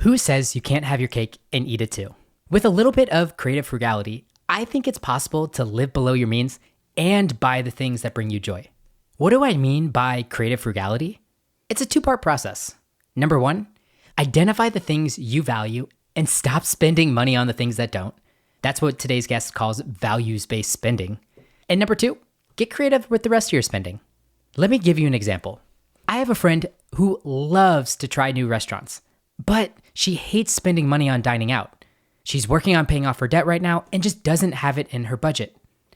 Who says you can't have your cake and eat it too? With a little bit of creative frugality, I think it's possible to live below your means and buy the things that bring you joy. What do I mean by creative frugality? It's a two-part process. Number one, identify the things you value and stop spending money on the things that don't. That's what today's guest calls values-based spending. And number two, get creative with the rest of your spending. Let me give you an example. I have a friend who loves to try new restaurants, but she hates spending money on dining out. She's working on paying off her debt right now and just doesn't have it in her budget.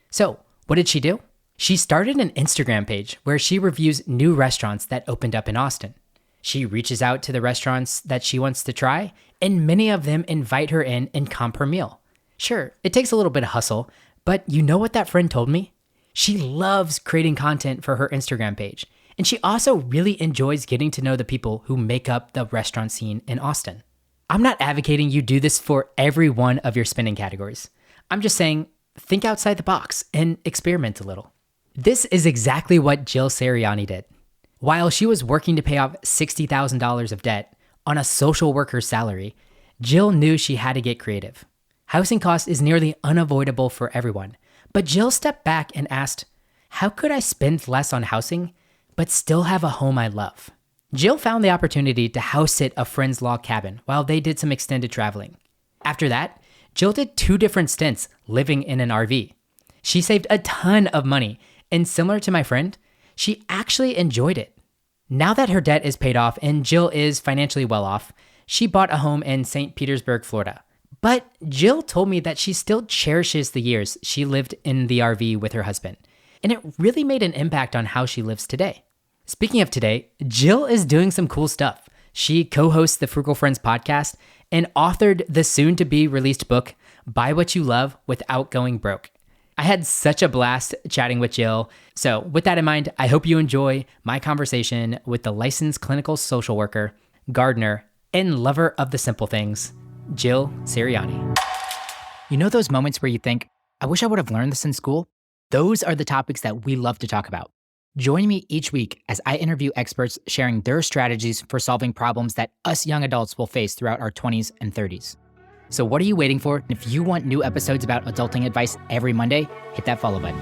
So what did she do? She started an Instagram page where she reviews new restaurants that opened up in Austin. She reaches out to the restaurants that she wants to try, and many of them invite her in and comp her meal. Sure, it takes a little bit of hustle, but you know what that friend told me? She loves creating content for her Instagram page, and she also really enjoys getting to know the people who make up the restaurant scene in Austin. I'm not advocating you do this for every one of your spending categories. I'm just saying, think outside the box and experiment a little. This is exactly what Jill Sirianni did. While she was working to pay off $60,000 of debt on a social worker's salary, Jill knew she had to get creative. Housing cost is nearly unavoidable for everyone, but Jill stepped back and asked, how could I spend less on housing, but still have a home I love? Jill found the opportunity to house sit a friend's log cabin while they did some extended traveling. After that, Jill did 2 different stints living in an RV. She saved a ton of money, and similar to my friend, she actually enjoyed it. Now that her debt is paid off and Jill is financially well off, she bought a home in St. Petersburg, Florida. But Jill told me that she still cherishes the years she lived in the RV with her husband, and it really made an impact on how she lives today. Speaking of today, Jill is doing some cool stuff. She co-hosts the Frugal Friends podcast and authored the soon-to-be released book, Buy What You Love Without Going Broke. I had such a blast chatting with Jill. So with that in mind, I hope you enjoy my conversation with the licensed clinical social worker, gardener, and lover of the simple things, Jill Sirianni. You know those moments where you think, I wish I would have learned this in school? Those are the topics that we love to talk about. Join me each week as I interview experts sharing their strategies for solving problems that us young adults will face throughout our 20s and 30s. So what are you waiting for? If you want new episodes about adulting advice every Monday, hit that follow button.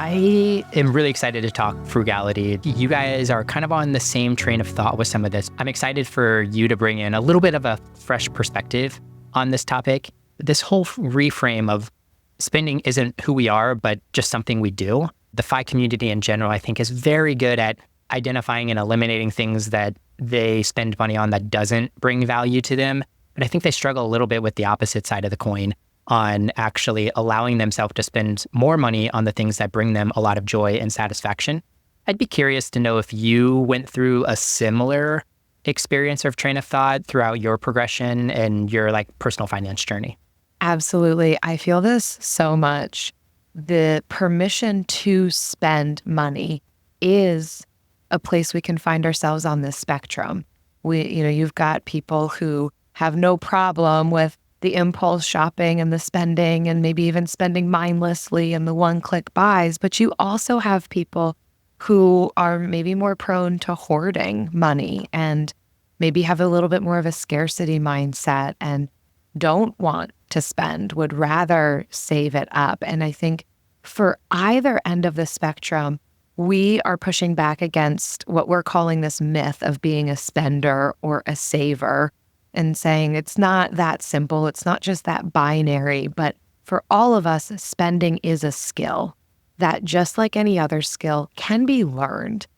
I am really excited to talk frugality. You guys are kind of on the same train of thought with some of this. I'm excited for you to bring in a little bit of a fresh perspective on this topic. This whole reframe of spending isn't who we are, but just something we do. The FI community in general, I think, is very good at identifying and eliminating things that they spend money on that doesn't bring value to them. But I think they struggle a little bit with the opposite side of the coin on actually allowing themselves to spend more money on the things that bring them a lot of joy and satisfaction. I'd be curious to know if you went through a similar experience or train of thought throughout your progression and your personal finance journey. Absolutely. I feel this so much. The permission to spend money is a place we can find ourselves on this spectrum. You've got people who have no problem with the impulse shopping and the spending and maybe even spending mindlessly and the one-click buys, but you also have people who are maybe more prone to hoarding money and maybe have a little bit more of a scarcity mindset and don't want to spend, would rather save it up. And I think for either end of the spectrum, we are pushing back against what we're calling this myth of being a spender or a saver and saying it's not that simple. It's not just that binary, but for all of us, spending is a skill that, just like any other skill, can be learned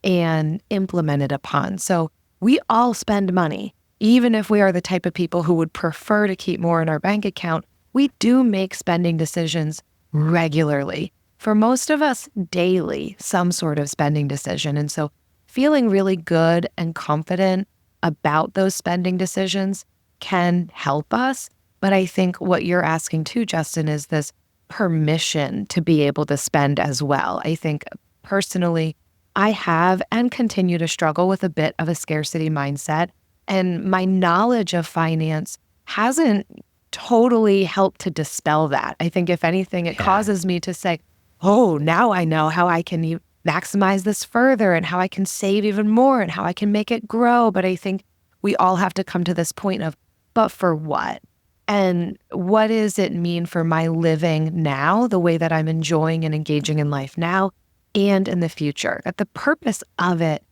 and implemented upon. So we all spend money. Even if we are the type of people who would prefer to keep more in our bank account, we do make spending decisions regularly. For most of us, daily, some sort of spending decision. And so feeling really good and confident about those spending decisions can help us. But I think what you're asking too, Justin, is this permission to be able to spend as well. I think personally, I have and continue to struggle with a bit of a scarcity mindset. And my knowledge of finance hasn't totally helped to dispel that. I think if anything, it causes me to say, oh, now I know how I can maximize this further and how I can save even more and how I can make it grow. But I think we all have to come to this point of, but for what? And what does it mean for my living now, the way that I'm enjoying and engaging in life now and in the future? That the purpose of it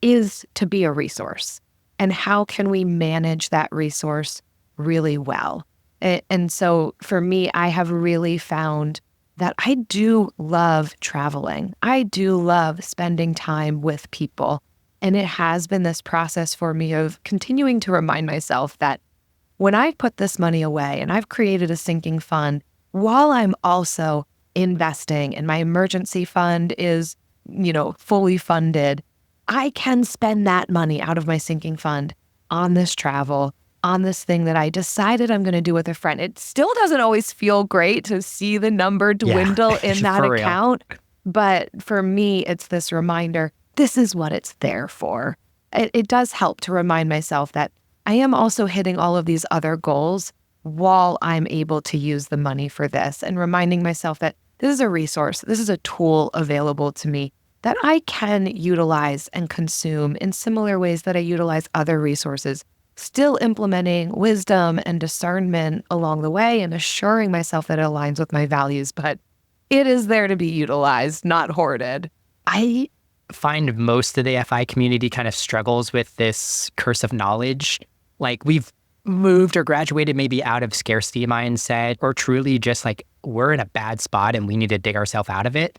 is to be a resource. And how can we manage that resource really well? And so for me, I have really found that I do love traveling. I do love spending time with people. And it has been this process for me of continuing to remind myself that when I've put this money away and I've created a sinking fund, while I'm also investing and my emergency fund is, fully funded, I can spend that money out of my sinking fund on this travel, on this thing that I decided I'm going to do with a friend. It still doesn't always feel great to see the number dwindle in that account. But for me, it's this reminder, this is what it's there for. It does help to remind myself that I am also hitting all of these other goals while I'm able to use the money for this, and reminding myself that this is a resource, this is a tool available to me that I can utilize and consume in similar ways that I utilize other resources, still implementing wisdom and discernment along the way and assuring myself that it aligns with my values, but it is there to be utilized, not hoarded. I find most of the FI community kind of struggles with this curse of knowledge. Like, we've moved or graduated maybe out of scarcity mindset, or truly just like we're in a bad spot and we need to dig ourselves out of it.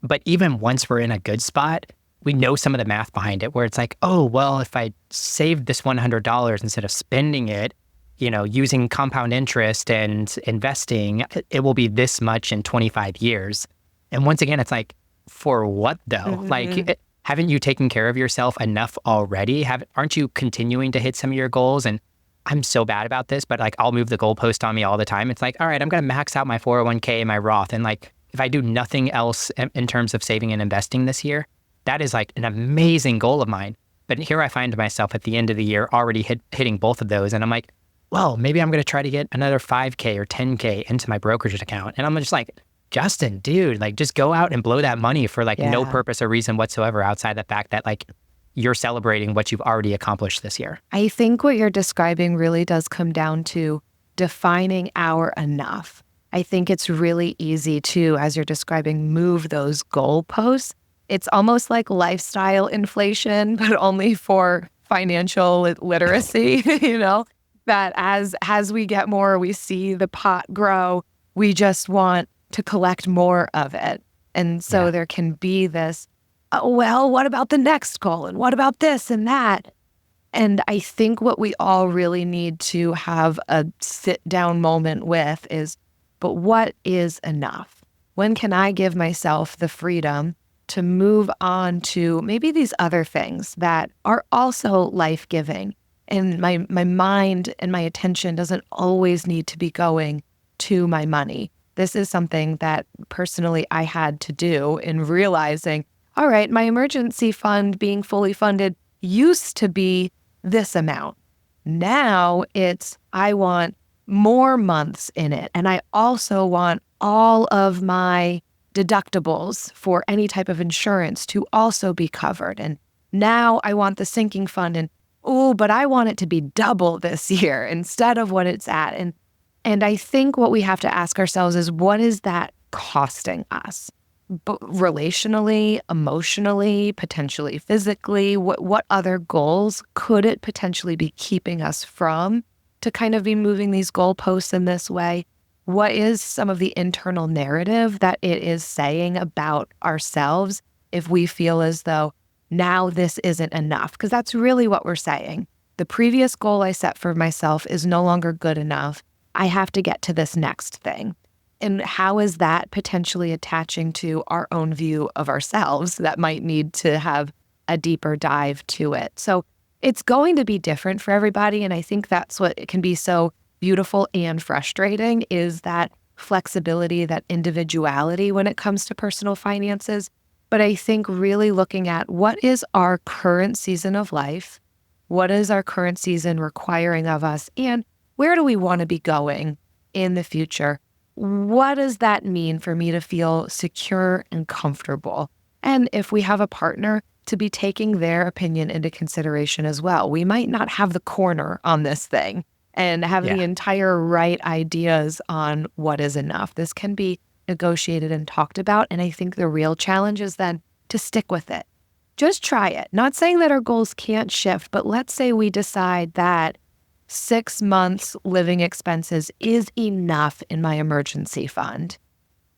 But even once we're in a good spot, we know some of the math behind it, where it's like, oh, well, if I saved this $100 instead of spending it, using compound interest and investing, it will be this much in 25 years. And once again, it's like, for what though? Mm-hmm. Like, haven't you taken care of yourself enough already? Aren't you continuing to hit some of your goals? And I'm so bad about this, but like, I'll move the goalpost on me all the time. It's like, all right, I'm going to max out my 401k and my Roth. And like, if I do nothing else in terms of saving and investing this year, that is like an amazing goal of mine. But here I find myself at the end of the year already hitting both of those. And I'm like, well, maybe I'm going to try to get another 5K or 10K into my brokerage account. And I'm just like, Justin, dude, like, just go out and blow that money for like no purpose or reason whatsoever outside the fact that like you're celebrating what you've already accomplished this year. I think what you're describing really does come down to defining our enough. I think it's really easy to, as you're describing, move those goalposts. It's almost like lifestyle inflation, but only for financial literacy, that as we get more, we see the pot grow, we just want to collect more of it. And so there can be this, oh, well, what about the next goal? And what about this and that? And I think what we all really need to have a sit down moment with is, but what is enough? When can I give myself the freedom to move on to maybe these other things that are also life-giving? And my mind and my attention doesn't always need to be going to my money. This is something that personally I had to do in realizing, all right, my emergency fund being fully funded used to be this amount. Now it's, I want more months in it. And I also want all of my deductibles for any type of insurance to also be covered. And now I want the sinking fund, and but I want it to be double this year instead of what it's at. And I think what we have to ask ourselves is, what is that costing us? Relationally, emotionally, potentially physically? What other goals could it potentially be keeping us from to kind of be moving these goalposts in this way? What is some of the internal narrative that it is saying about ourselves if we feel as though now this isn't enough? Because that's really what we're saying. The previous goal I set for myself is no longer good enough. I have to get to this next thing. And how is that potentially attaching to our own view of ourselves that might need to have a deeper dive to it? So it's going to be different for everybody. And I think that's what can be so beautiful and frustrating, is that flexibility, that individuality when it comes to personal finances. But I think really looking at what is our current season of life, what is our current season requiring of us, and where do we want to be going in the future? What does that mean for me to feel secure and comfortable? And if we have a partner, to be taking their opinion into consideration as well. We might not have the corner on this thing and have the entire right ideas on what is enough. This can be negotiated and talked about. And I think the real challenge is then to stick with it. Just try it. Not saying that our goals can't shift, but let's say we decide that 6 months living expenses is enough in my emergency fund.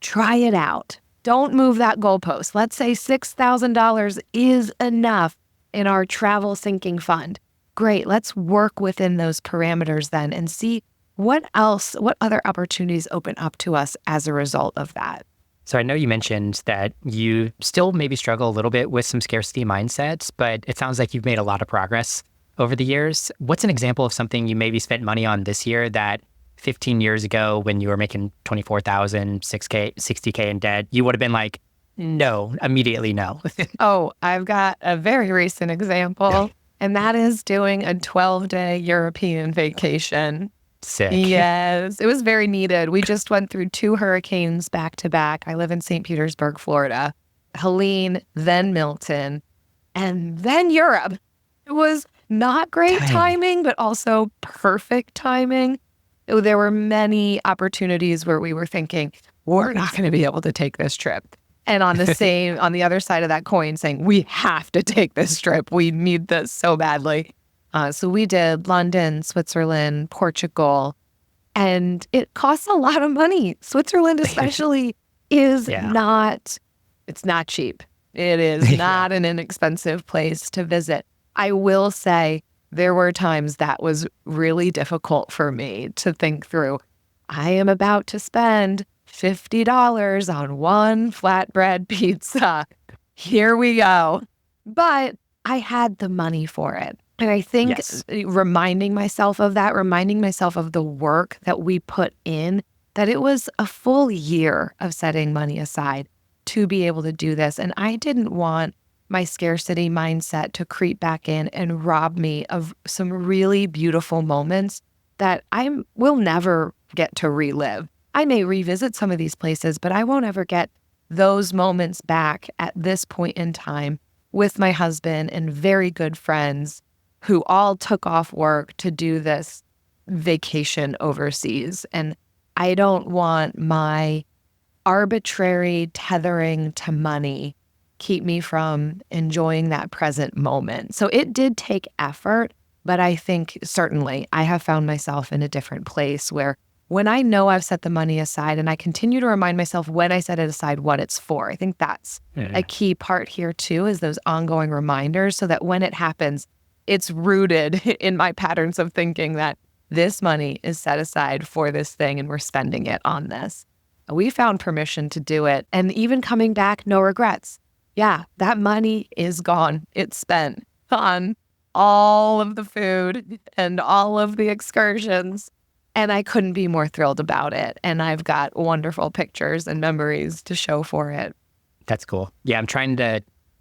Try it out. Don't move that goalpost. Let's say $6,000 is enough in our travel sinking fund. Great. Let's work within those parameters then and see what other opportunities open up to us as a result of that. So I know you mentioned that you still maybe struggle a little bit with some scarcity mindsets, but it sounds like you've made a lot of progress over the years. What's an example of something you maybe spent money on this year that 15 years ago when you were making 24,000, 6K, 60K in debt, you would have been like, no, immediately no. Oh, I've got a very recent example, and that is doing a 12-day European vacation. Sick. Yes, it was very needed. We just went through 2 hurricanes back to back. I live in St. Petersburg, Florida. Helene, then Milton, and then Europe. It was not great timing, but also perfect timing. There were many opportunities where we were thinking, we're not going to be able to take this trip. And on the other side of that coin saying, we have to take this trip. We need this so badly. So we did London, Switzerland, Portugal, and it costs a lot of money. Switzerland especially is it's not cheap. It is not an inexpensive place to visit. I will say there were times that was really difficult for me to think through. I am about to spend $50 on one flatbread pizza. Here we go. But I had the money for it. And I think reminding myself of the work that we put in, that it was a full year of setting money aside to be able to do this. And I didn't want my scarcity mindset to creep back in and rob me of some really beautiful moments that I will never get to relive. I may revisit some of these places, but I won't ever get those moments back at this point in time with my husband and very good friends who all took off work to do this vacation overseas. And I don't want my arbitrary tethering to money keep me from enjoying that present moment. So it did take effort, but I think certainly I have found myself in a different place where when I know I've set the money aside and I continue to remind myself when I set it aside, what it's for. I think that's a key part here too, is those ongoing reminders so that when it happens, it's rooted in my patterns of thinking that this money is set aside for this thing and we're spending it on this. We found permission to do it. And even coming back, no regrets. Yeah, that money is gone. It's spent on all of the food and all of the excursions. And I couldn't be more thrilled about it. And I've got wonderful pictures and memories to show for it. That's cool. Yeah,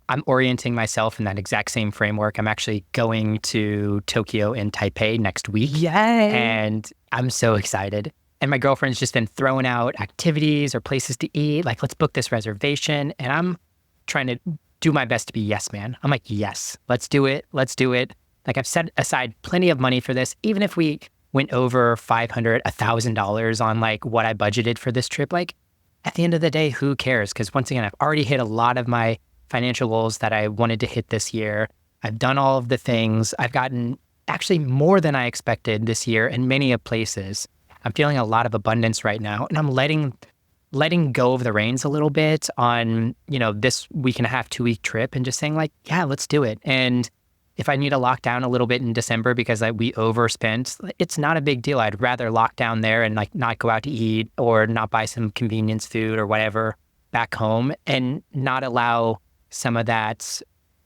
I'm orienting myself in that exact same framework. I'm actually going to Tokyo and Taipei next week. Yay. And I'm so excited. And my girlfriend's just been throwing out activities or places to eat. Like, let's book this reservation. And I'm trying to do my best to be yes, man. I'm like, yes, let's do it. Let's do it. Like, I've set aside plenty of money for this. Even if we went over $500, $1,000 on like what I budgeted for this trip, like at the end of the day, who cares? Because once again, I've already hit a lot of my financial goals that I wanted to hit this year. I've done all of the things. I've gotten actually more than I expected this year in many of places. I'm feeling a lot of abundance right now, and I'm letting go of the reins a little bit on, this week and a half, 2 week trip, and just saying like, yeah, let's do it. And if I need to lock down a little bit in December because we overspent, it's not a big deal. I'd rather lock down there and like not go out to eat or not buy some convenience food or whatever back home and not allow some of that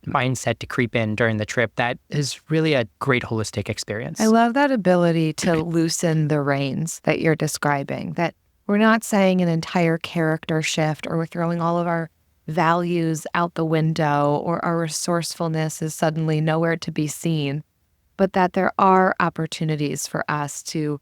mindset to creep in during the trip. That is really a great holistic experience. I love that ability to loosen the reins that you're describing, that we're not saying an entire character shift or we're throwing all of our values out the window or our resourcefulness is suddenly nowhere to be seen, but that there are opportunities for us to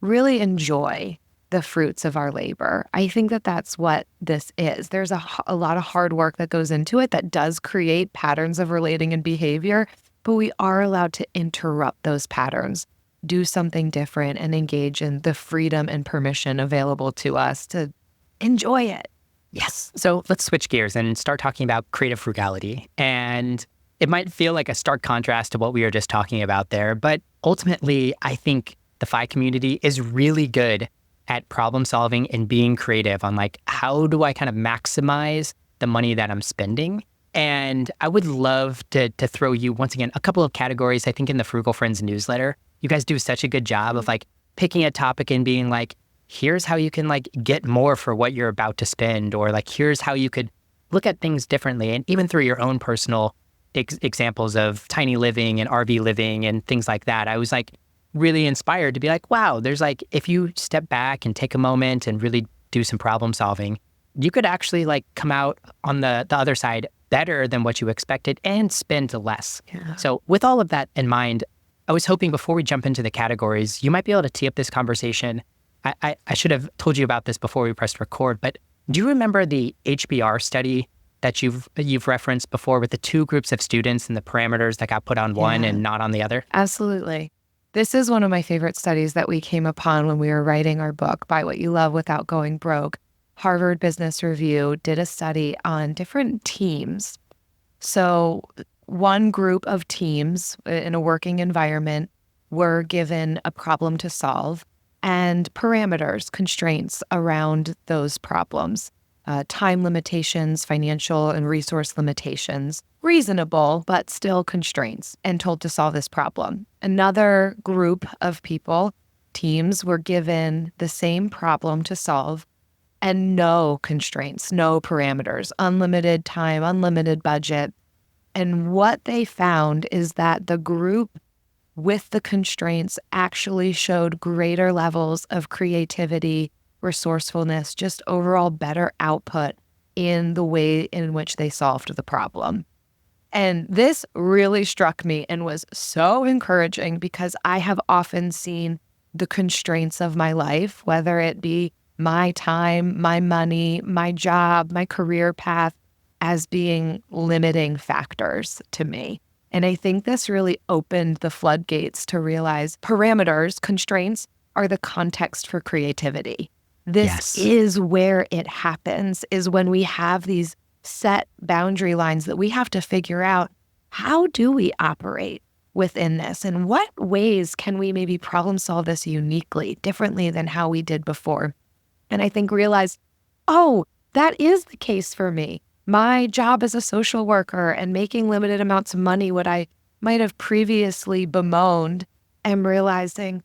really enjoy the fruits of our labor. I think that that's what this is. There's a lot of hard work that goes into it that does create patterns of relating and behavior, but we are allowed to interrupt those patterns, do something different, and engage in the freedom and permission available to us to enjoy it. Yes. So let's switch gears and start talking about creative frugality. And it might feel like a stark contrast to what we were just talking about there, but ultimately, I think the FI community is really good at problem solving and being creative on like, how do I kind of maximize the money that I'm spending? And I would love to throw you, once again, a couple of categories. I think in the Frugal Friends newsletter, you guys do such a good job of like picking a topic and being like, here's how you can like get more for what you're about to spend, or like, here's how you could look at things differently. And even through your own personal examples of tiny living and RV living and things like that, I was like really inspired to be like, wow, there's like, if you step back and take a moment and really do some problem solving, you could actually like come out on the other side better than what you expected and spend less. Yeah. So with all of that in mind, I was hoping before we jump into the categories, you might be able to tee up this conversation. I should have told you about this before we pressed record, but do you remember the HBR study that you've referenced before with the two groups of students and the parameters that got put on one and not on the other? Absolutely. This is one of my favorite studies that we came upon when we were writing our book, Buy What You Love Without Going Broke. Harvard Business Review did a study on different teams. So one group of teams in a working environment were given a problem to solve and parameters, constraints around those problems. Time limitations, financial and resource limitations, reasonable, but still constraints, and told to solve this problem. Another group of people, teams, were given the same problem to solve and no constraints, no parameters, unlimited time, unlimited budget. And what they found is that the group with the constraints actually showed greater levels of creativity, resourcefulness, just overall better output in the way in which they solved the problem. And this really struck me and was so encouraging because I have often seen the constraints of my life, whether it be my time, my money, my job, my career path, as being limiting factors to me. And I think this really opened the floodgates to realize parameters, constraints, are the context for creativity. This is where it happens, is when we have these set boundary lines that we have to figure out, how do we operate within this? And what ways can we maybe problem solve this uniquely, differently than how we did before? And I think realized, oh, that is the case for me. My job as a social worker and making limited amounts of money, what I might have previously bemoaned, and realizing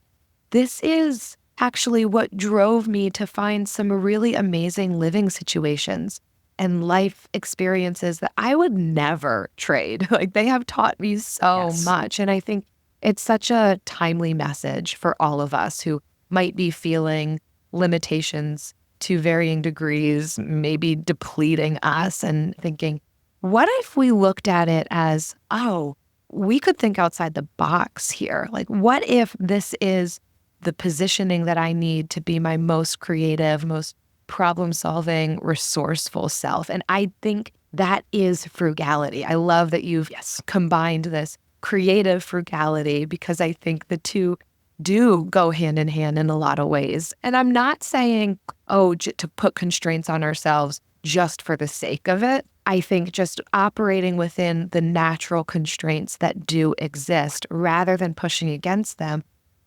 this is actually what drove me to find some really amazing living situations and life experiences that I would never trade. Like, they have taught me so much. And I think it's such a timely message for all of us who might be feeling limitations to varying degrees, maybe depleting us, and thinking, what if we looked at it as, oh, we could think outside the box here? Like, what if this is the positioning that I need to be my most creative, most problem-solving, resourceful self? And I think that is frugality. I love that you've combined this creative frugality, because I think the two do go hand in hand in a lot of ways. And I'm not saying, to put constraints on ourselves just for the sake of it. I think just operating within the natural constraints that do exist rather than pushing against them.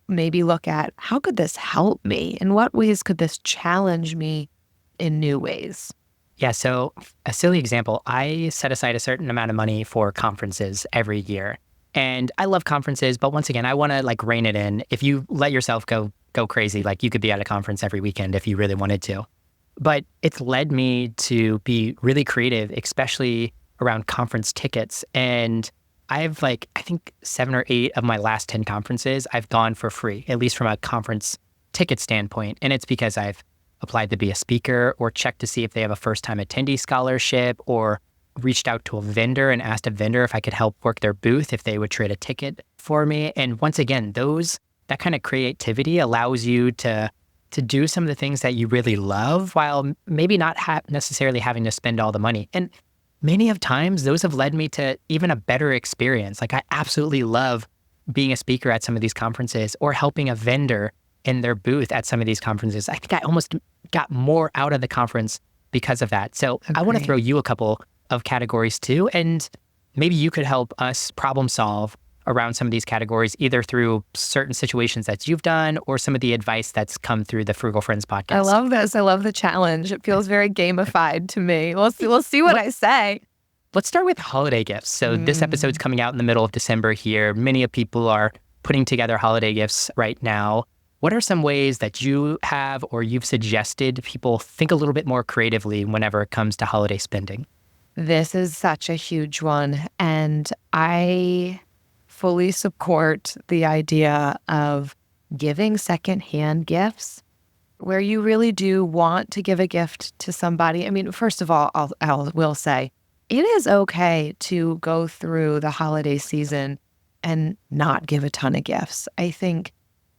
Maybe look at, how could this help me? In what ways could this challenge me in new ways? Yeah, so a silly example, I set aside a certain amount of money for conferences every year. And I love conferences, but once again, I want to like rein it in. If you let yourself go crazy, like you could be at a conference every weekend if you really wanted to. But it's led me to be really creative, especially around conference tickets. And I've I think 7 or 8 of my last 10 conferences, I've gone for free, at least from a conference ticket standpoint. And it's because I've applied to be a speaker, or checked to see if they have a first-time attendee scholarship, or reached out to a vendor and asked a vendor if I could help work their booth, if they would trade a ticket for me. And once again, those that kind of creativity allows you to do some of the things that you really love while maybe not necessarily having to spend all the money. And many of times those have led me to even a better experience. Like I absolutely love being a speaker at some of these conferences or helping a vendor in their booth at some of these conferences. I think I almost got more out of the conference because of that. So I want to throw you a couple of categories too. And maybe you could help us problem solve around some of these categories, either through certain situations that you've done or some of the advice that's come through the Frugal Friends podcast. I love this. I love the challenge. It feels very gamified to me. We'll see what I say. Let's start with holiday gifts. So this episode's coming out in the middle of December here. Many of people are putting together holiday gifts right now. What are some ways that you have or you've suggested people think a little bit more creatively whenever it comes to holiday spending? This is such a huge one. And I fully support the idea of giving secondhand gifts where you really do want to give a gift to somebody. I mean, first of all, I will say it is okay to go through the holiday season and not give a ton of gifts. I think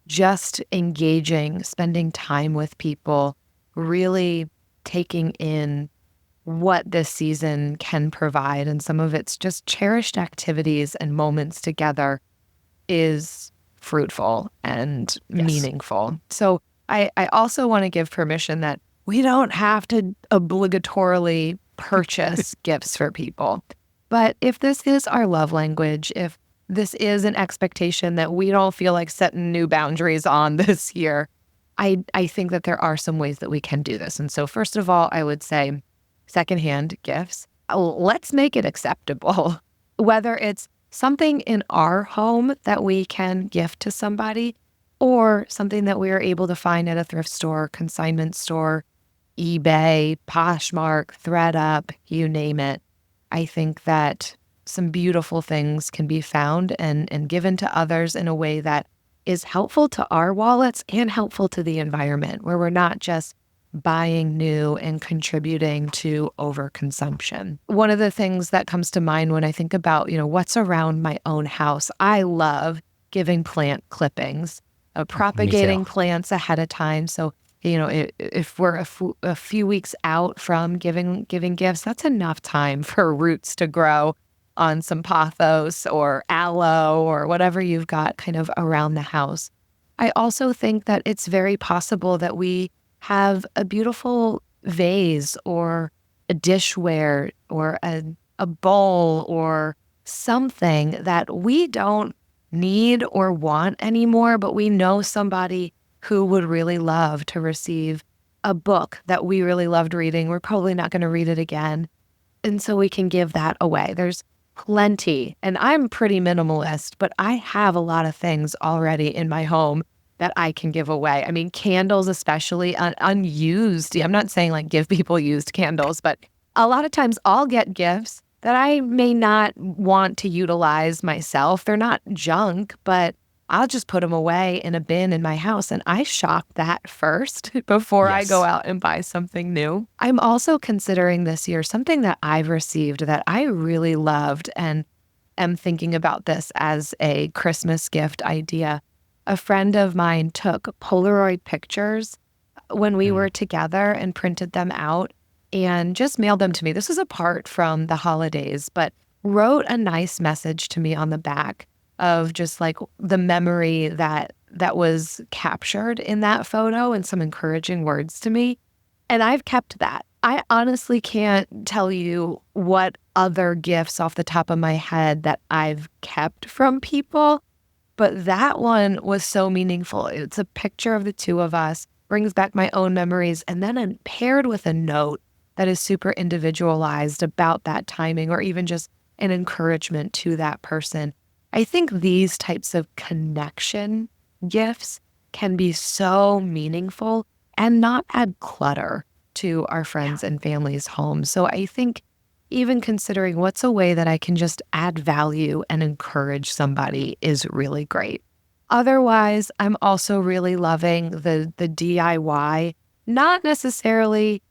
just engaging, spending time with people, really taking in what this season can provide, and some of it's just cherished activities and moments together, is fruitful and meaningful. So I also want to give permission that we don't have to obligatorily purchase gifts for people. But if this is our love language, if this is an expectation that we don't feel like setting new boundaries on this year, I think that there are some ways that we can do this. And so first of all, I would say secondhand gifts, let's make it acceptable. Whether it's something in our home that we can gift to somebody or something that we are able to find at a thrift store, consignment store, eBay, Poshmark, ThreadUp, you name it. I think that some beautiful things can be found and given to others in a way that is helpful to our wallets and helpful to the environment, where we're not just buying new and contributing to overconsumption. One of the things that comes to mind when I think about, what's around my own house, I love giving plant clippings, propagating plants ahead of time. So, if we're a few weeks out from giving gifts, that's enough time for roots to grow on some pothos or aloe or whatever you've got kind of around the house. I also think that it's very possible that we have a beautiful vase or a dishware or a bowl or something that we don't need or want anymore, but we know somebody who would really love to receive a book that we really loved reading. We're probably not going to read it again. And so we can give that away. There's plenty. And I'm pretty minimalist, but I have a lot of things already in my home that I can give away. I mean, candles, especially unused. I'm not saying like give people used candles, but a lot of times I'll get gifts that I may not want to utilize myself. They're not junk, but I'll just put them away in a bin in my house. And I shop that first before I go out and buy something new. I'm also considering this year something that I've received that I really loved and am thinking about this as a Christmas gift idea. A friend of mine took Polaroid pictures when we were together and printed them out and just mailed them to me. This was apart from the holidays, but wrote a nice message to me on the back of just like the memory that was captured in that photo and some encouraging words to me. And I've kept that. I honestly can't tell you what other gifts off the top of my head that I've kept from people, but that one was so meaningful. It's a picture of the two of us, brings back my own memories, and then paired with a note that is super individualized about that timing or even just an encouragement to that person. I think these types of connection gifts can be so meaningful and not add clutter to our friends and family's homes. So I think even considering what's a way that I can just add value and encourage somebody is really great. Otherwise, I'm also really loving the DIY, not necessarily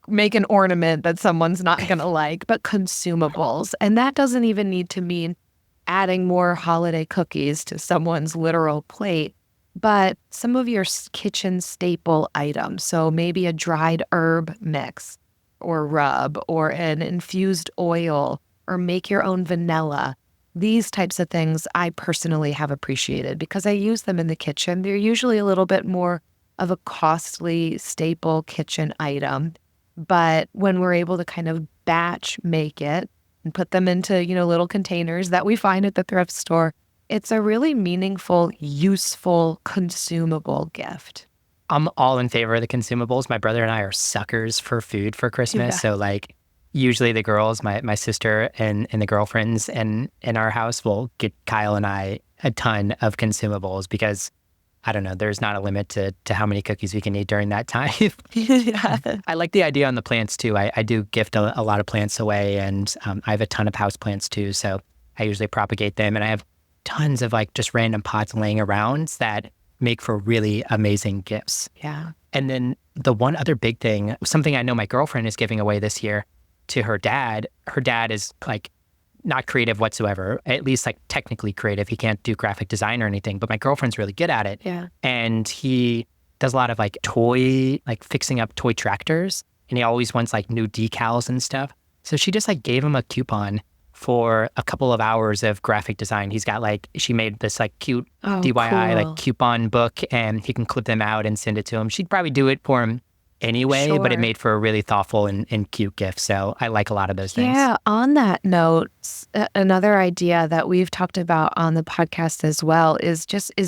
make an ornament that someone's not going to like, but consumables. And that doesn't even need to mean adding more holiday cookies to someone's literal plate. but some of your kitchen staple items, so maybe a dried herb mix or rub or an infused oil or make your own vanilla. These types of things I personally have appreciated because I use them in the kitchen. They're usually a little bit more of a costly staple kitchen item. But when we're able to kind of batch make it and put them into, little containers that we find at the thrift store, it's a really meaningful, useful, consumable gift. I'm all in favor of the consumables. My brother and I are suckers for food for Christmas. Yeah. So like usually the girls, my sister and the girlfriends in our house will get Kyle and I a ton of consumables because I don't know, there's not a limit to how many cookies we can eat during that time. Yeah. I like the idea on the plants too. I do gift a lot of plants away and I have a ton of house plants too. So I usually propagate them and I have tons of like just random pots laying around that make for really amazing gifts. Yeah. And then the one other big thing, something I know my girlfriend is giving away this year to her dad is like not creative whatsoever, at least like technically creative. He can't do graphic design or anything, but my girlfriend's really good at it. Yeah. And he does a lot of like fixing up toy tractors. And he always wants like new decals and stuff. So she just like gave him a coupon for a couple of hours of graphic design. He's got she made this like cute DIY cool. like coupon book and he can clip them out and send it to him. She'd probably do it for him anyway, but it Sure. made for a really thoughtful and cute gift. So I like a lot of those things. Yeah. On that note, another idea that we've talked about on the podcast as well is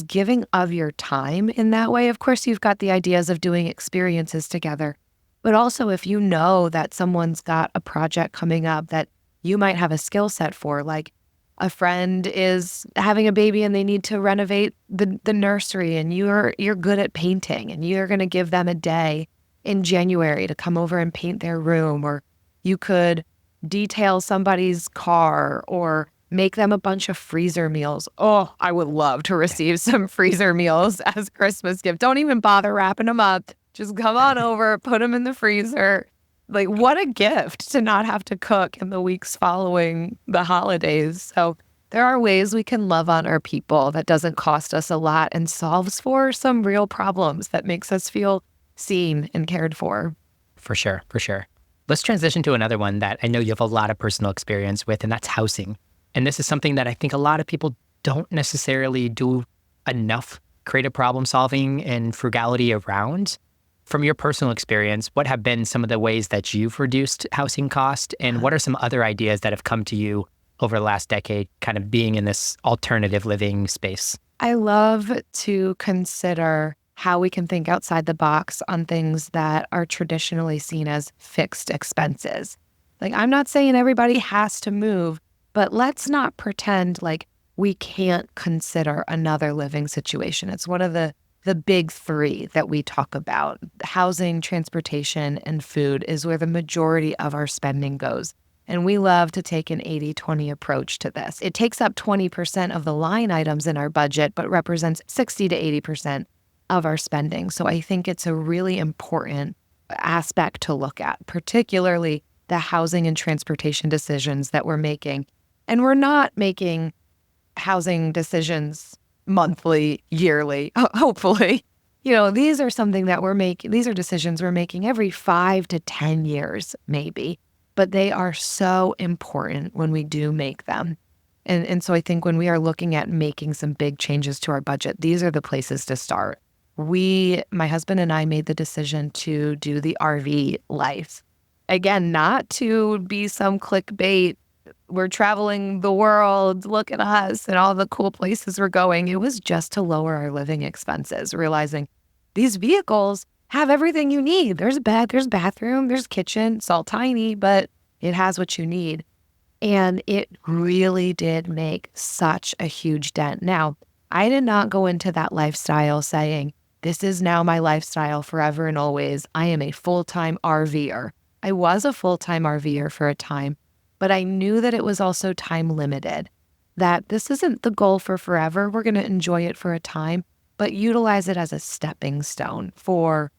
giving of your time in that way. Of course, you've got the ideas of doing experiences together, but also if you know that someone's got a project coming up that you might have a skill set for, like a friend is having a baby and they need to renovate the nursery and you're good at painting and you're going to give them a day in January to come over and paint their room, or you could detail somebody's car or make them a bunch of freezer meals. Oh, I would love to receive some freezer meals as Christmas gift. Don't even bother wrapping them up. Just come on over, put them in the freezer. Like, what a gift to not have to cook in the weeks following the holidays. So there are ways we can love on our people that doesn't cost us a lot and solves for some real problems that makes us feel seen and cared for. For sure. Let's transition to another one that I know you have a lot of personal experience with, and that's housing. And this is something that I think a lot of people don't necessarily do enough creative problem solving and frugality around. From your personal experience, what have been some of the ways that you've reduced housing cost? And what are some other ideas that have come to you over the last decade, kind of being in this alternative living space? I love to consider how we can think outside the box on things that are traditionally seen as fixed expenses. Like, I'm not saying everybody has to move, but let's not pretend like we can't consider another living situation. It's one of the big three that we talk about. Housing, transportation, and food is where the majority of our spending goes. And we love to take an 80-20 approach to this. It takes up 20% of the line items in our budget, but represents 60 to 80% of our spending. So I think it's a really important aspect to look at, particularly the housing and transportation decisions that we're making. And we're not making housing decisions monthly, yearly, hopefully. These are something that these are decisions we're making every 5 to 10 years, maybe, but they are so important when we do make them. And so I think when we are looking at making some big changes to our budget, these are the places to start. My husband and I made the decision to do the RV life. Again, not to be some clickbait, we're traveling the world, look at us and all the cool places we're going. It was just to lower our living expenses, realizing these vehicles have everything you need. There's a bed, there's bathroom, there's kitchen. It's all tiny, but it has what you need. And it really did make such a huge dent. Now, I did not go into that lifestyle saying, this is now my lifestyle forever and always. I am a full-time RVer. I was a full-time RVer for a time, but I knew that it was also time limited, that this isn't the goal for forever. We're going to enjoy it for a time, but utilize it as a stepping stone for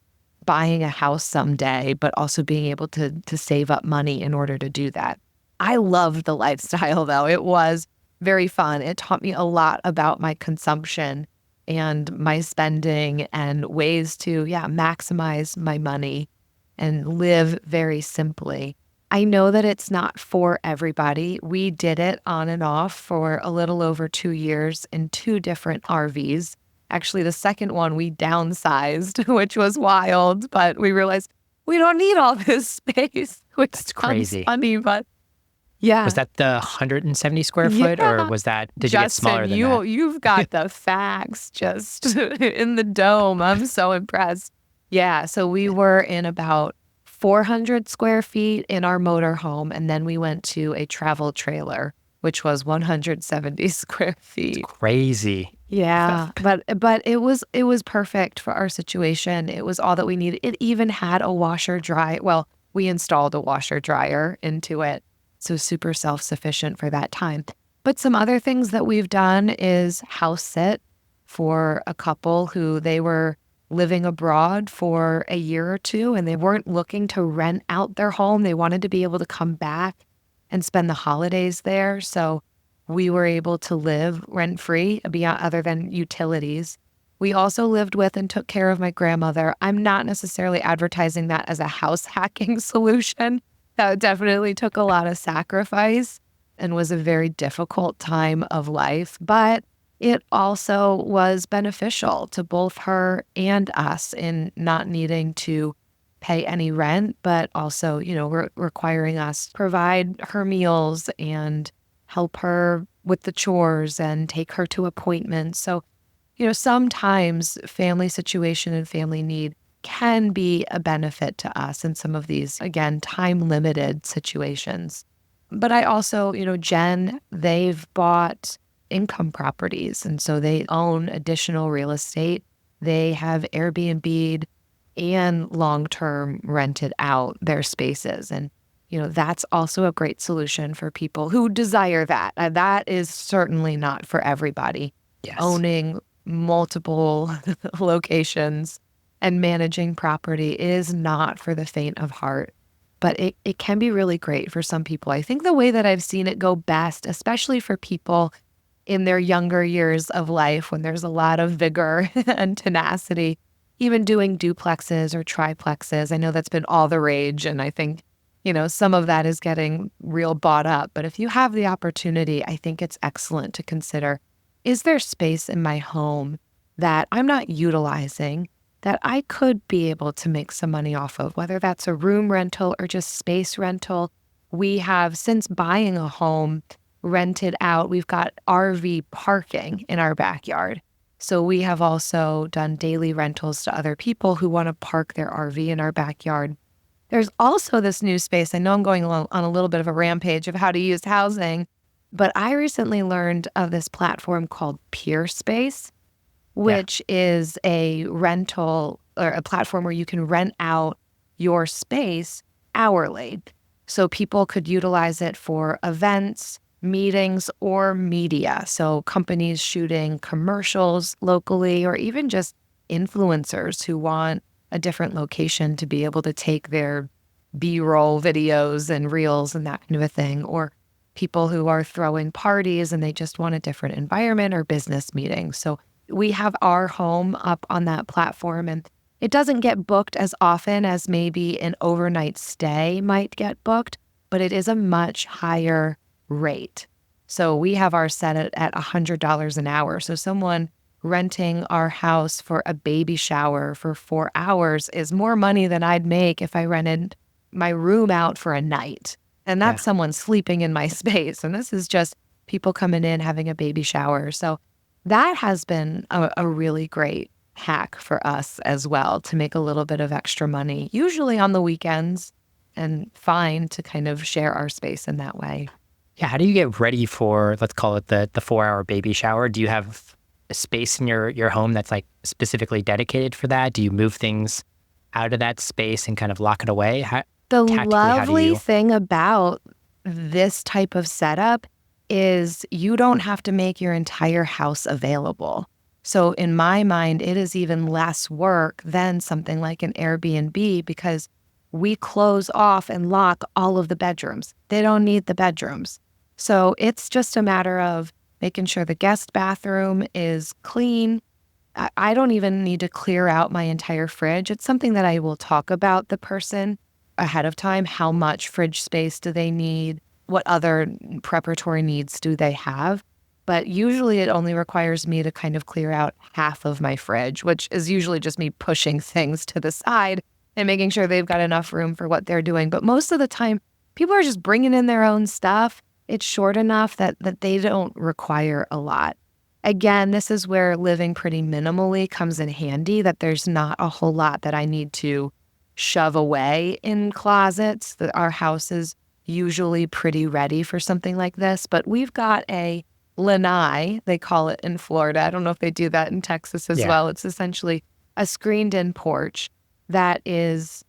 buying a house someday, but also being able to save up money in order to do that. I loved the lifestyle, though. It was very fun. It taught me a lot about my consumption and my spending and ways to, maximize my money and live very simply. I know that it's not for everybody. We did it on and off for a little over 2 years in 2 different RVs. Actually, the second one we downsized, which was wild, but we realized we don't need all this space, which That's sounds crazy. funny, but yeah. Was that the 170 square foot, or Yeah. was that, did you get smaller Justin, than that? you've got the facts just in the dome. I'm so impressed. Yeah, so we were in about 400 square feet in our motorhome, and then we went to a travel trailer, which was 170 square feet. Crazy. Yeah, but it was perfect for our situation. It was all that we needed. It even had a washer dry. Well, we installed a washer dryer into it, so super self-sufficient for that time. But some other things that we've done is house sit for a couple who they were living abroad for a year or two and they weren't looking to rent out their home. They wanted to be able to come back and spend the holidays there. So we were able to live rent-free beyond other than utilities. We also lived with and took care of my grandmother. I'm not necessarily advertising that as a house hacking solution. That definitely took a lot of sacrifice and was a very difficult time of life, but it also was beneficial to both her and us in not needing to pay any rent, but also, requiring us provide her meals and help her with the chores and take her to appointments. So, sometimes family situation and family need can be a benefit to us in some of these, again, time-limited situations. But I also, Jen, they've bought income properties, and so they own additional real estate. They have Airbnb'd and long-term rented out their spaces. And, that's also a great solution for people who desire that. That is certainly not for everybody. Yes. Owning multiple locations and managing property is not for the faint of heart, but it can be really great for some people. I think the way that I've seen it go best, especially for people in their younger years of life when there's a lot of vigor and tenacity, even doing duplexes or triplexes. I know that's been all the rage, and I think, some of that is getting real bought up. But if you have the opportunity, I think it's excellent to consider, is there space in my home that I'm not utilizing that I could be able to make some money off of, whether that's a room rental or just space rental? We have, since buying a home, rented out. We've got RV parking in our backyard. So we have also done daily rentals to other people who want to park their RV in our backyard. There's also this new space. I know I'm going on a little bit of a rampage of how to use housing, but I recently learned of this platform called Peer Space, which is a rental or a platform where you can rent out your space hourly. So people could utilize it for events, meetings, or media. So companies shooting commercials locally, or even just influencers who want a different location to be able to take their B-roll videos and reels and that kind of a thing, or people who are throwing parties and they just want a different environment or business meetings. So we have our home up on that platform, and it doesn't get booked as often as maybe an overnight stay might get booked, but it is a much higher rate. So we have our set at $100 an hour. So someone renting our house for a baby shower for 4 hours is more money than I'd make if I rented my room out for a night. And that's someone sleeping in my space. And this is just people coming in, having a baby shower. So that has been a really great hack for us as well, to make a little bit of extra money, usually on the weekends, and fine to kind of share our space in that way. Yeah. How do you get ready for, let's call it the 4-hour baby shower? Do you have a space in your home that's like specifically dedicated for that? Do you move things out of that space and kind of lock it away? The Tactically, lovely thing about this type of setup is you don't have to make your entire house available. So in my mind, it is even less work than something like an Airbnb, because we close off and lock all of the bedrooms. They don't need the bedrooms. So it's just a matter of making sure the guest bathroom is clean, I don't even need to clear out my entire fridge. It's something that I will talk about the person ahead of time. How much fridge space do they need? What other preparatory needs do they have? But usually it only requires me to kind of clear out half of my fridge, which is usually just me pushing things to the side and making sure they've got enough room for what they're doing. But most of the time, people are just bringing in their own stuff. It's short enough that they don't require a lot. Again, this is where living pretty minimally comes in handy, that there's not a whole lot that I need to shove away in closets. That our house is usually pretty ready for something like this. But we've got a lanai, they call it in Florida. I don't know if they do that in Texas as well. It's essentially a screened-in porch that is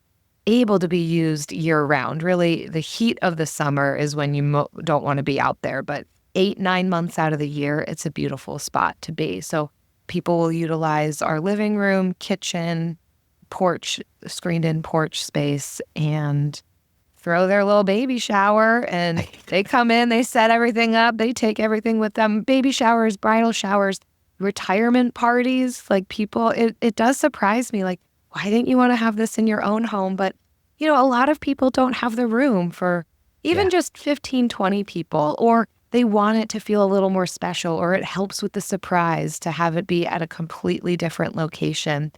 able to be used year-round. Really, the heat of the summer is when you don't want to be out there, but 8-9 months out of the year, it's a beautiful spot to be. So people will utilize our living room, kitchen, porch, screened-in porch space, and throw their little baby shower, and they come in, they set everything up, they take everything with them. Baby showers, bridal showers, retirement parties, like people, it does surprise me. Like, why didn't you want to have this in your own home? But, a lot of people don't have the room for even just 15, 20 people, or they want it to feel a little more special, or it helps with the surprise to have it be at a completely different location.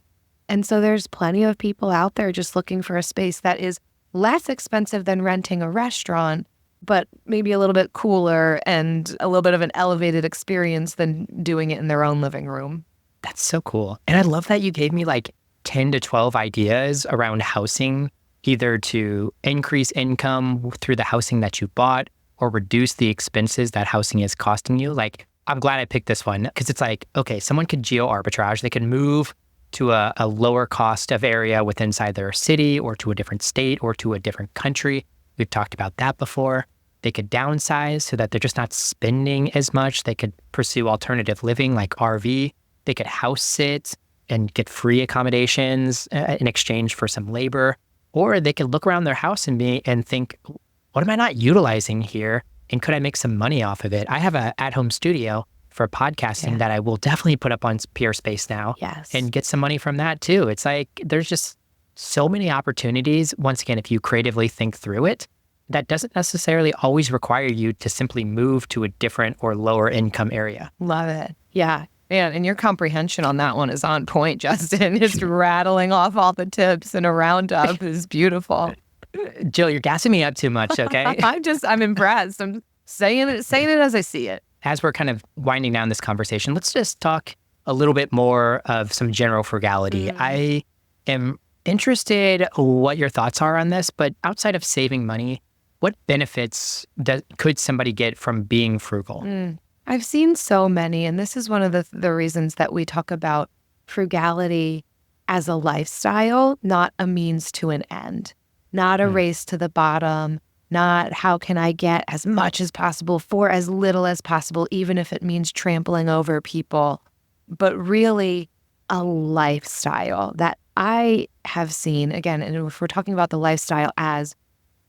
And so there's plenty of people out there just looking for a space that is less expensive than renting a restaurant, but maybe a little bit cooler and a little bit of an elevated experience than doing it in their own living room. That's so cool. And I love that you gave me like 10 to 12 ideas around housing, either to increase income through the housing that you bought or reduce the expenses that housing is costing you. Like, I'm glad I picked this one because it's like, okay, someone could geo arbitrage. They could move to a lower cost of area within inside their city, or to a different state, or to a different country. We've talked about that before. They could downsize so that they're just not spending as much. They could pursue alternative living like RV. They could house sit and get free accommodations in exchange for some labor. Or they could look around their house and think, what am I not utilizing here? And could I make some money off of it? I have an at-home studio for podcasting that I will definitely put up on Peerspace now and get some money from that too. It's like, there's just so many opportunities. Once again, if you creatively think through it, that doesn't necessarily always require you to simply move to a different or lower income area. Love it. Yeah. Man, and your comprehension on that one is on point, Justin. Just rattling off all the tips in a roundup is beautiful. Jill, you're gassing me up too much, okay? I'm impressed. I'm saying it as I see it. As we're kind of winding down this conversation, let's just talk a little bit more of some general frugality. I am interested what your thoughts are on this, but outside of saving money, what benefits could somebody get from being frugal? I've seen so many, and this is one of the reasons that we talk about frugality as a lifestyle, not a means to an end, not a race to the bottom, not how can I get as much as possible for as little as possible, even if it means trampling over people, but really a lifestyle that I have seen, again, and if we're talking about the lifestyle as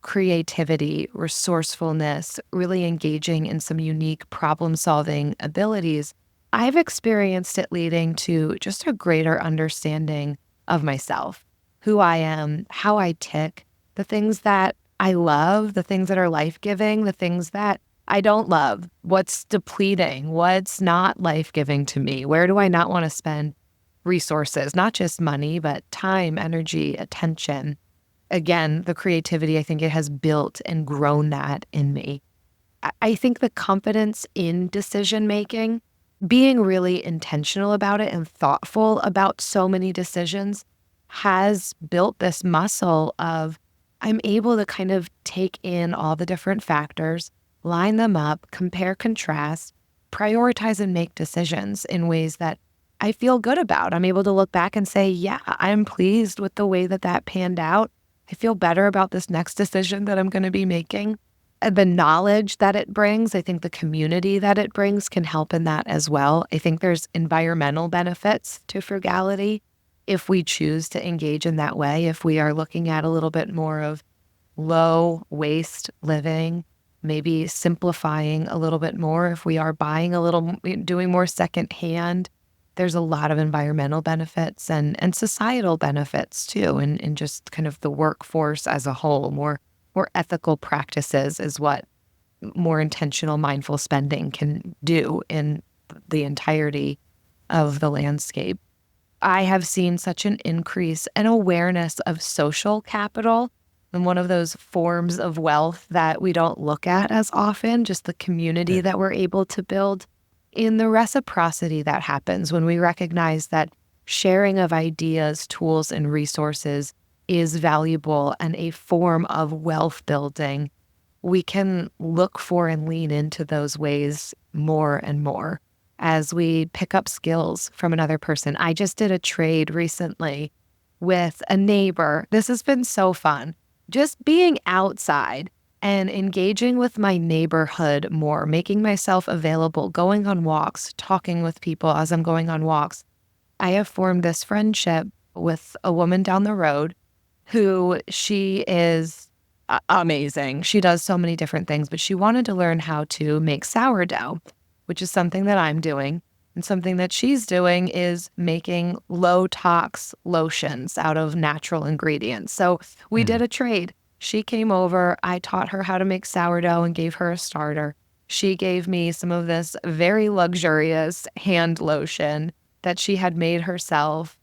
creativity, resourcefulness, really engaging in some unique problem-solving abilities, I've experienced it leading to just a greater understanding of myself, who I am, how I tick, the things that I love, the things that are life-giving, the things that I don't love, what's depleting, what's not life-giving to me, where do I not want to spend resources, not just money, but time, energy, attention. Again, the creativity, I think it has built and grown that in me. I think the confidence in decision-making, being really intentional about it and thoughtful about so many decisions has built this muscle of I'm able to kind of take in all the different factors, line them up, compare, contrast, prioritize, and make decisions in ways that I feel good about. I'm able to look back and say, yeah, I'm pleased with the way that panned out. I feel better about this next decision that I'm going to be making. And the knowledge that it brings, I think the community that it brings can help in that as well. I think there's environmental benefits to frugality if we choose to engage in that way, if we are looking at a little bit more of low waste living, maybe simplifying a little bit more, if we are buying a little, doing more secondhand, there's a lot of environmental benefits and societal benefits too, and just kind of the workforce as a whole. More ethical practices is what more intentional, mindful spending can do in the entirety of the landscape. I have seen such an increase and awareness of social capital, and one of those forms of wealth that we don't look at as often, just the community that we're able to build, in the reciprocity that happens when we recognize that sharing of ideas, tools, and resources is valuable and a form of wealth building. We can look for and lean into those ways more and more as we pick up skills from another person. I just did a trade recently with a neighbor. This has been so fun. Just being outside and engaging with my neighborhood more, making myself available, going on walks, talking with people as I'm going on walks. I have formed this friendship with a woman down the road who she is amazing. She does so many different things, but she wanted to learn how to make sourdough, which is something that I'm doing. And something that she's doing is making low tox lotions out of natural ingredients. So we did a trade. She came over, I taught her how to make sourdough and gave her a starter. She gave me some of this very luxurious hand lotion that she had made herself.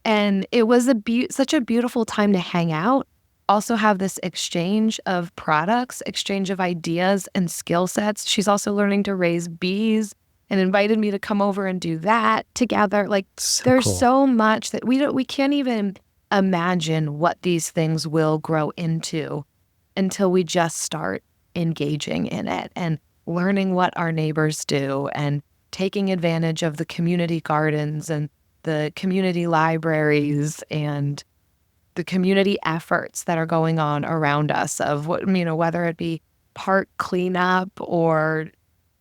And it was such a beautiful time to hang out, also have this exchange of products, exchange of ideas and skill sets. She's also learning to raise bees and invited me to come over and do that together. Like there's cool. so much that we can't even imagine what these things will grow into until we just start engaging in it and learning what our neighbors do and taking advantage of the community gardens and the community libraries and the community efforts that are going on around us of whether it be park cleanup or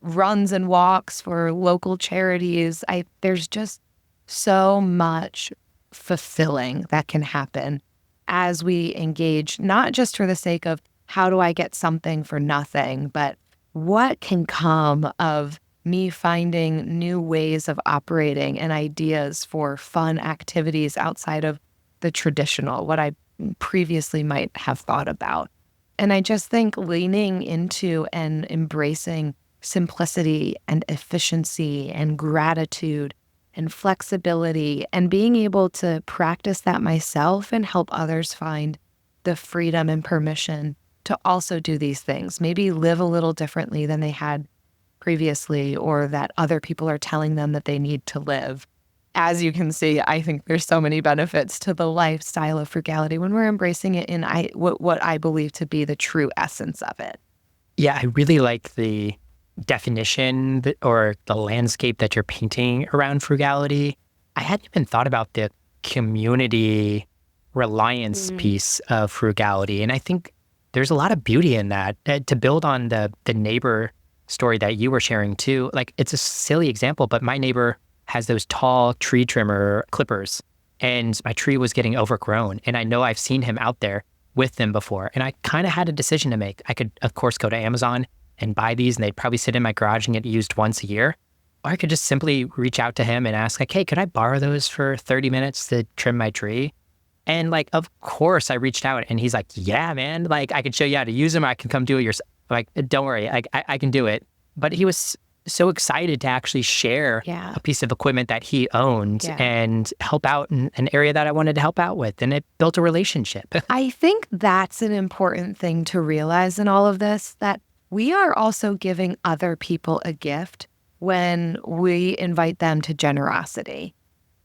runs and walks for local charities. There's just so much fulfilling that can happen as we engage, not just for the sake of how do I get something for nothing, but what can come of me finding new ways of operating and ideas for fun activities outside of the traditional, what I previously might have thought about. And I just think leaning into and embracing simplicity and efficiency and gratitude and flexibility and being able to practice that myself and help others find the freedom and permission to also do these things, maybe live a little differently than they had previously or that other people are telling them that they need to live. As you can see, I think there's so many benefits to the lifestyle of frugality when we're embracing it in what I believe to be the true essence of it. Yeah, I really like the definition or the landscape that you're painting around frugality. I hadn't even thought about the community reliance piece of frugality. And I think there's a lot of beauty in that. To build on the neighbor story that you were sharing too, like it's a silly example, but my neighbor has those tall tree trimmer clippers and my tree was getting overgrown. And I know I've seen him out there with them before. And I kind of had a decision to make. I could, of course, go to Amazon and buy these and they'd probably sit in my garage and get used once a year. Or I could just simply reach out to him and ask like, hey, could I borrow those for 30 minutes to trim my tree? And like, of course I reached out and he's like, yeah, man, like I could show you how to use them. I can come do it yourself. Like, don't worry, I can do it. But he was so excited to actually share a piece of equipment that he owned and help out in an area that I wanted to help out with. And it built a relationship. I think that's an important thing to realize in all of this, that we are also giving other people a gift when we invite them to generosity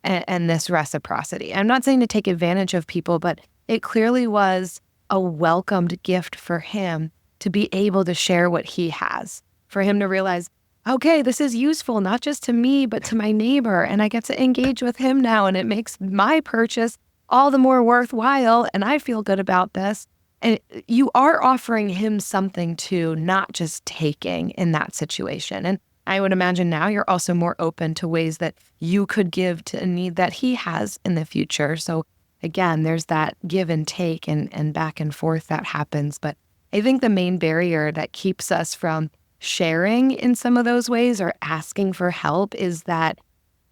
and this reciprocity. I'm not saying to take advantage of people, but it clearly was a welcomed gift for him to be able to share what he has, for him to realize, okay, this is useful, not just to me, but to my neighbor. And I get to engage with him now. And it makes my purchase all the more worthwhile. And I feel good about this. And you are offering him something too, not just taking in that situation. And I would imagine now you're also more open to ways that you could give to a need that he has in the future. So again, there's that give and take and back and forth that happens. But I think the main barrier that keeps us from sharing in some of those ways or asking for help is that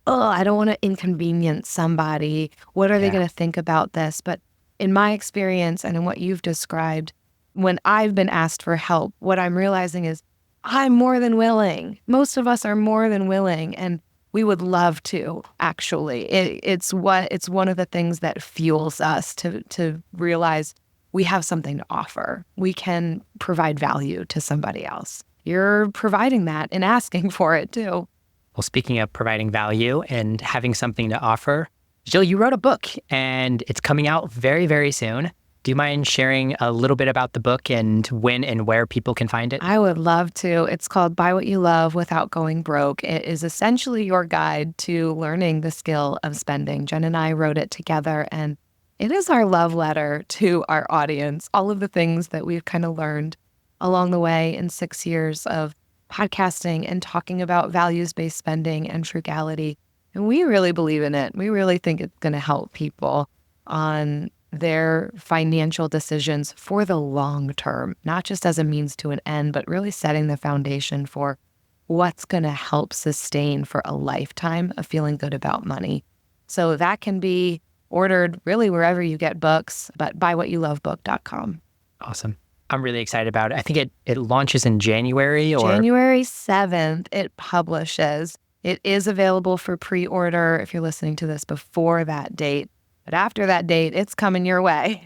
oh, I don't want to inconvenience somebody. What are they Yeah. going to think about this? But in my experience and in what you've described, when I've been asked for help, what I'm realizing is I'm more than willing. Most of us are more than willing, and we would love to, actually. It's one of the things that fuels us to realize we have something to offer. We can provide value to somebody else. You're providing that and asking for it too. Well, speaking of providing value and having something to offer, Jill, you wrote a book and it's coming out very, very soon. Do you mind sharing a little bit about the book and when and where people can find it? I would love to. It's called Buy What You Love Without Going Broke. It is essentially your guide to learning the skill of spending. Jen and I wrote it together, and it is our love letter to our audience. All of the things that we've kind of learned along the way in 6 years of podcasting and talking about values-based spending and frugality. And we really believe in it. We really think it's going to help people on their financial decisions for the long term, not just as a means to an end, but really setting the foundation for what's going to help sustain for a lifetime of feeling good about money. So that can be ordered really wherever you get books, but buywhatyoulovebook.com. Awesome. I'm really excited about it. I think it launches in January or January 7th, it publishes. It is available for pre-order if you're listening to this before that date. But after that date, it's coming your way.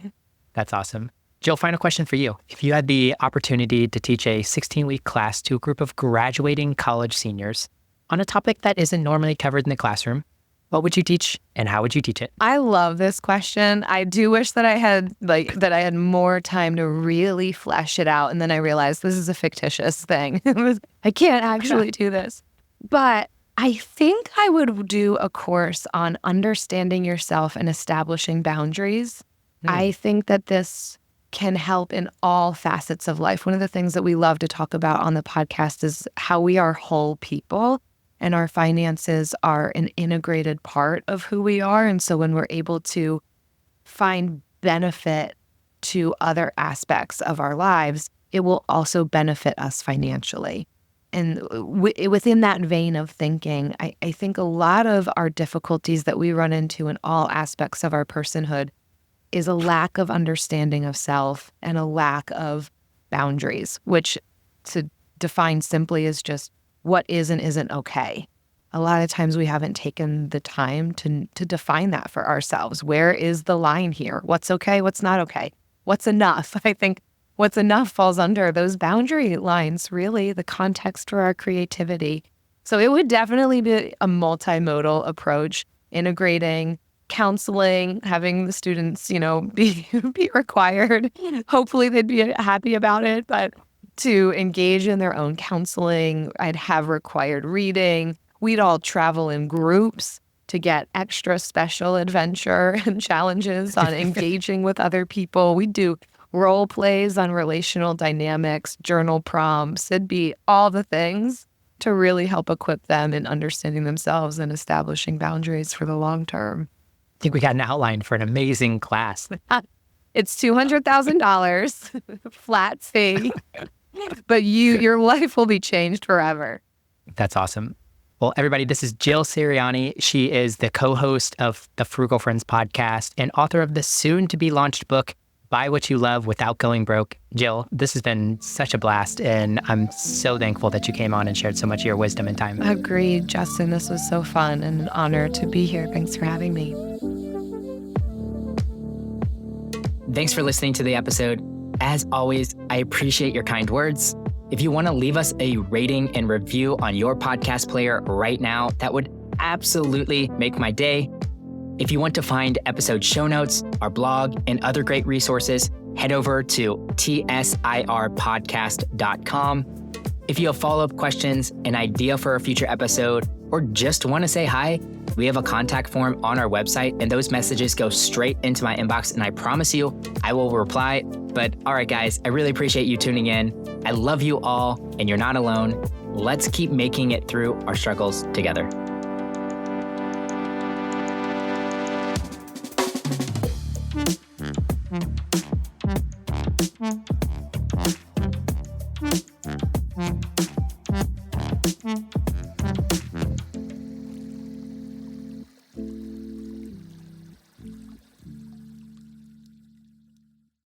That's awesome. Jill, final question for you. If you had the opportunity to teach a 16-week class to a group of graduating college seniors on a topic that isn't normally covered in the classroom, what would you teach and how would you teach it? I love this question. I do wish that I had more time to really flesh it out. And then I realized this is a fictitious thing. I can't actually do this. But I think I would do a course on understanding yourself and establishing boundaries. I think that this can help in all facets of life. One of the things that we love to talk about on the podcast is how we are whole people and our finances are an integrated part of who we are. And so when we're able to find benefit to other aspects of our lives, it will also benefit us financially. And within that vein of thinking, I think a lot of our difficulties that we run into in all aspects of our personhood is a lack of understanding of self and a lack of boundaries, which to define simply is just what is and isn't okay. A lot of times we haven't taken the time to define that for ourselves. Where is the line here? What's okay? What's not okay? What's enough? I think what's enough falls under those boundary lines, really, the context for our creativity. So it would definitely be a multimodal approach, integrating counseling, having the students, be required. Hopefully they'd be happy about it, but to engage in their own counseling, I'd have required reading. We'd all travel in groups to get extra special adventure and challenges on engaging with other people. We'd do role plays on relational dynamics, journal prompts. It'd be all the things to really help equip them in understanding themselves and establishing boundaries for the long term. I think we got an outline for an amazing class. It's $200,000 flat fee, but your life will be changed forever. That's awesome. Well, everybody, this is Jill Sirianni. She is the co-host of the Frugal Friends podcast and author of the soon-to-be-launched book, Buy What You Love Without Going Broke. Jill, this has been such a blast, and I'm so thankful that you came on and shared so much of your wisdom and time. Agreed, Justin. This was so fun and an honor to be here. Thanks for having me. Thanks for listening to the episode. As always, I appreciate your kind words. If you want to leave us a rating and review on your podcast player right now, that would absolutely make my day. If you want to find episode show notes, our blog, and other great resources, head over to tsirpodcast.com. If you have follow-up questions, an idea for a future episode, or just want to say hi, we have a contact form on our website, and those messages go straight into my inbox, and I promise you, I will reply. But all right, guys, I really appreciate you tuning in. I love you all, and you're not alone. Let's keep making it through our struggles together.